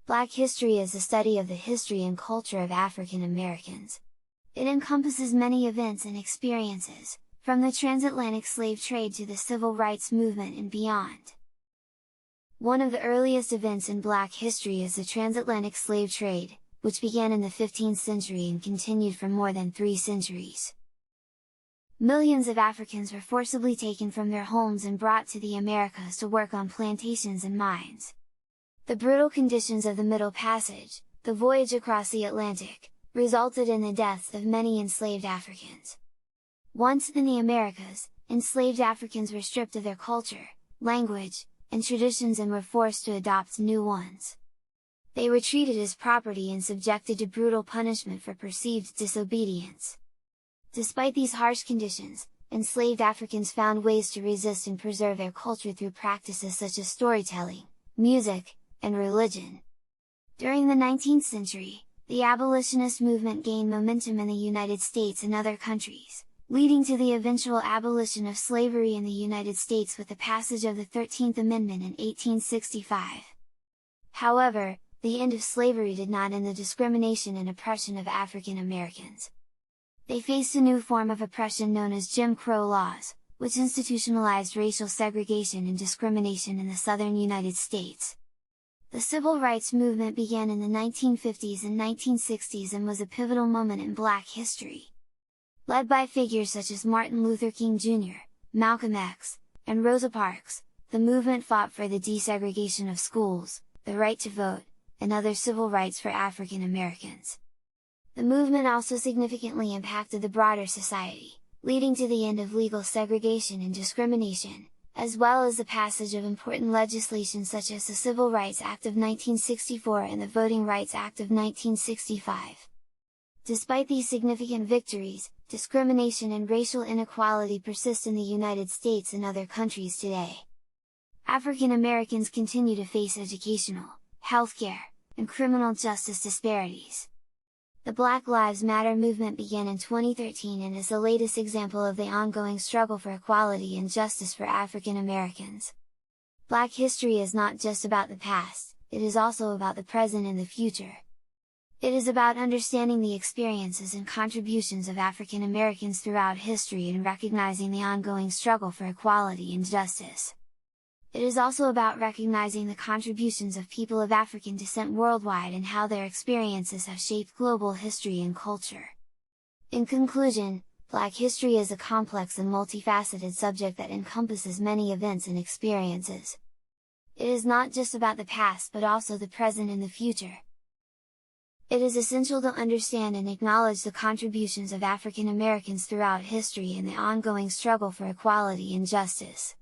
Black history is the study of the history and culture of African Americans. It encompasses many events and experiences, from the transatlantic slave trade to the civil rights movement and beyond. One of the earliest events in Black history is the transatlantic slave trade, which began in the 15th century and continued for more than 3 centuries. Millions of Africans were forcibly taken from their homes and brought to the Americas to work on plantations and mines. The brutal conditions of the Middle Passage, the voyage across the Atlantic, resulted in the deaths of many enslaved Africans. Once in the Americas, enslaved Africans were stripped of their culture, language, and traditions and were forced to adopt new ones. They were treated as property and subjected to brutal punishment for perceived disobedience. Despite these harsh conditions, enslaved Africans found ways to resist and preserve their culture through practices such as storytelling, music, and religion. During the 19th century, the abolitionist movement gained momentum in the United States and other countries, leading to the eventual abolition of slavery in the United States with the passage of the 13th Amendment in 1865. However, the end of slavery did not end the discrimination and oppression of African Americans. They faced a new form of oppression known as Jim Crow laws, which institutionalized racial segregation and discrimination in the southern United States. The civil rights movement began in the 1950s and 1960s and was a pivotal moment in Black history. Led by figures such as Martin Luther King Jr., Malcolm X, and Rosa Parks, the movement fought for the desegregation of schools, the right to vote, and other civil rights for African Americans. The movement also significantly impacted the broader society, leading to the end of legal segregation and discrimination, as well as the passage of important legislation such as the Civil Rights Act of 1964 and the Voting Rights Act of 1965. Despite these significant victories, discrimination and racial inequality persist in the United States and other countries today. African Americans continue to face educational, healthcare, and criminal justice disparities. The Black Lives Matter movement began in 2013 and is the latest example of the ongoing struggle for equality and justice for African Americans. Black history is not just about the past, it is also about the present and the future. It is about understanding the experiences and contributions of African Americans throughout history and recognizing the ongoing struggle for equality and justice. It is also about recognizing the contributions of people of African descent worldwide and how their experiences have shaped global history and culture. In conclusion, Black history is a complex and multifaceted subject that encompasses many events and experiences. It is not just about the past but also the present and the future. It is essential to understand and acknowledge the contributions of African Americans throughout history and the ongoing struggle for equality and justice.